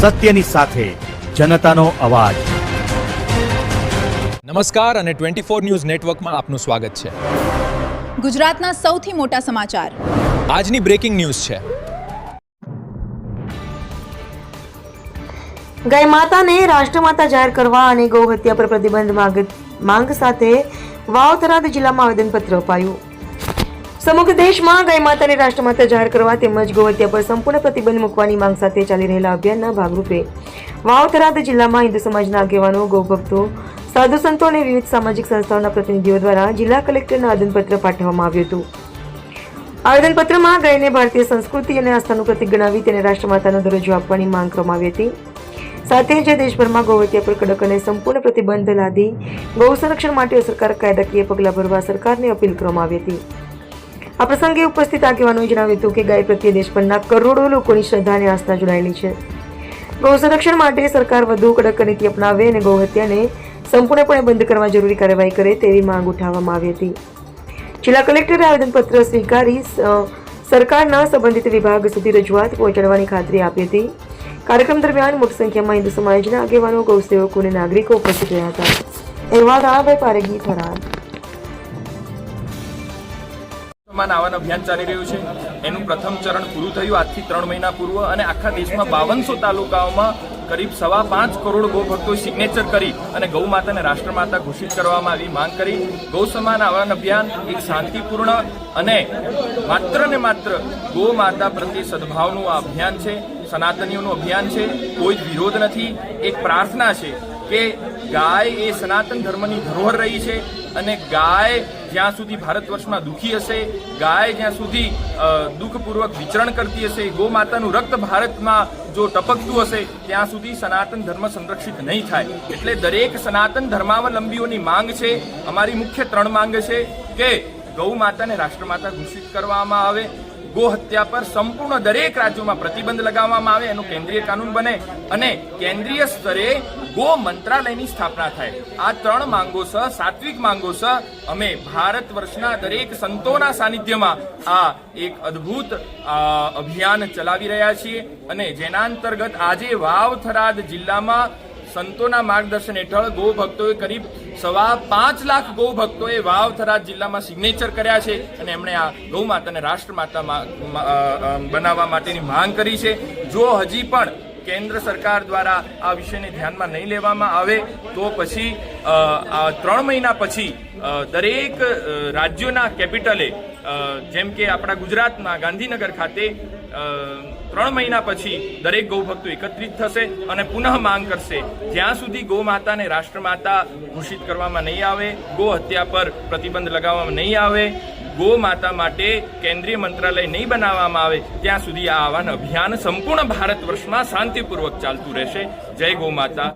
સત્યની સાથે જનતાનો અવાજ। નમસ્કાર અને 24 ન્યૂઝ નેટવર્કમાં આપનું સ્વાગત છે। ગુજરાતના સૌથી મોટા સમાચાર આજની બ્રેકિંગ ન્યૂઝ છે। ગાય માતાને રાષ્ટ્રમાતા જાહેર કરવા અને ગૌ હત્યા પર પ્રતિબંધ માંગ સાથે વાવ થરાદ જિલ્લામાં આવેદનપત્ર અપાયું। સમગ્ર દેશમાં ગાય માતાને રાષ્ટ્રમાતા જાહેર કરવા તેમજ ગૌ હત્યા પર સંપૂર્ણ પ્રતિબંધ મૂકવાની માંગ સાથે ચાલી રહેલા અભિયાનના ભાગરૂપે વાવ થરાદ જિલ્લામાં હિન્દુ સમાજના આગેવાનો, ગૌભક્તો, સાધુ સંતો અને વિવિધ સામાજિક સંસ્થાઓના પ્રતિનિધિઓ દ્વારા જિલ્લા કલેક્ટરને આવેદનપત્ર પાઠવવામાં આવ્યું હતું। આવેદનપત્રમાં ગાયને ભારતીય સંસ્કૃતિ અને આસ્થાનું પ્રતીક ગણાવી તેને રાષ્ટ્રમાતાનો દરજ્જો આપવાની માંગ કરવામાં આવી હતી। સાથે જ દેશભરમાં ગૌ હત્યા પર કડક અને સંપૂર્ણ પ્રતિબંધ લાદી ગૌ સંરક્ષણ માટે અસરકારક કાયદાકીય પગલાં ભરવા સરકારને અપીલ કરવામાં આવી હતી। આ પ્રસંગે ઉપસ્થિત આગેવાનોએ જણાવ્યું હતું કે ગાય પ્રત્યે દેશભરના કરોડો લોકોની શ્રદ્ધા અને આસ્થા જોડાયેલી છે। ગૌ સંરક્ષણ માટે સરકાર વધુ કડક નીતિ અપનાવે અને ગૌ હત્યાને સંપૂર્ણપણે બંધ કરવા જરૂરી કાર્યવાહી કરે તેવી માંગ ઉઠાવવામાં આવી હતી। જિલ્લા કલેક્ટરે આવેદનપત્ર સ્વીકારી સરકારના સંબંધિત વિભાગ સુધી રજૂઆત પહોંચાડવાની ખાતરી આપી હતી। કાર્યક્રમ દરમિયાન મોટી સંખ્યામાં હિન્દુ સમાજના આગેવાનો, ગૌસેવકો અને નાગરિકો ઉપસ્થિત રહ્યા હતા। અહેવાલ રાણાભાઈ પારેગી, થરાદ। આવાન અભિયાન ચાલી રહ્યું છે। એનું પ્રથમ ચરણ પૂરું થયું આજથી 3 મહિના પૂર્વ અને આખા દેશમાં 5200 તાલુકાઓમાં કરીબ 5.25 કરોડ ગૌભક્તોએ સિગ્નેચર કરી અને ગૌ માતાને રાષ્ટ્રમાતા ઘોષિત કરવામાં આવી માંગ કરી। ગૌ સમાન આવાન અભિયાન એક શાંતિપૂર્ણ અને માત્ર ગૌ માતા પ્રત્યે સદભાવનું આ અભિયાન છે। સનાતનીઓનું અભિયાન છે, કોઈ જ વિરોધ નથી। એક પ્રાર્થના છે કે ગાય એ સનાતન ધર્મની ધરોહર રહી છે અને ગાય જ્યાં સુધી ભારત વર્ષમાં દુઃખી હશે, ગાય જ્યાં સુધી દુઃખપૂર્વક વિચરણ કરતી હશે, ગૌ માતાનું રક્ત ભારતમાં જો ટપકતું હશે ત્યાં સુધી સનાતન ધર્મ સંરક્ષિત નહીં થાય। એટલે દરેક સનાતન ધર્માવલંબીઓની માંગ છે, અમારી મુખ્ય 3 માંગ છે કે ગૌ માતાને રાષ્ટ્રમાતા ઘોષિત કરવામાં આવે, ગો હત્યા પર સંપૂર્ણ દરેક રાજ્યોમાં પ્રતિબંધ લગાવવામાં આવે, એનું કેન્દ્રીય કાનૂન બને અને કેન્દ્રીય સ્તરે ગો મંત્રાલયની સ્થાપના થાય। આ 3 માંગો છે, સાત્વિક માંગો છે। અમે ભારત વર્ષના દરેક સંતોના સાનિધ્યમાં આ એક અદ્ભુત અભિયાન ચલાવી રહ્યા છીએ અને જેના અંતર્ગત આજે વાવ થરાદ જિલ્લામાં સંતોના માર્ગદર્શન હેઠળ ગૌ ભક્તોએ કરીબ 5.25 લાખ ગૌ ભક્તોએ વાવ થરાદ જિલ્લામાં સિગ્નેચર કર્યા છે અને એમણે આ ગૌ માતાને રાષ્ટ્રમાતા બનાવવા માટેની માંગ કરી છે। જો હજી પણ કેન્દ્ર સરકાર દ્વારા આ વિષયને ધ્યાનમાં નહીં લેવામાં આવે તો પછી 3 મહિના પછી દરેક રાજ્યોના કેપિટલે જેમ કે આપણા ગુજરાતમાં ગાંધીનગર ખાતે 3 મહિના પછી દરેક ગૌભક્તો એકત્રિત થશે અને પુનઃ માંગ કરશે જ્યાં સુધી ગૌ માતાને રાષ્ટ્રમાતા ઘોષિત કરવામાં નહીં આવે, ગૌ હત્યા પર પ્રતિબંધ લગાવવામાં નહીં આવે, ગૌ માતા માટે કેન્દ્રીય મંત્રાલય નહીં બનાવવામાં આવે ત્યાં સુધી આ આવાન અભિયાન સંપૂર્ણ ભારત વર્ષમાં શાંતિપૂર્વક ચાલતું રહેશે। જય ગૌ માતા।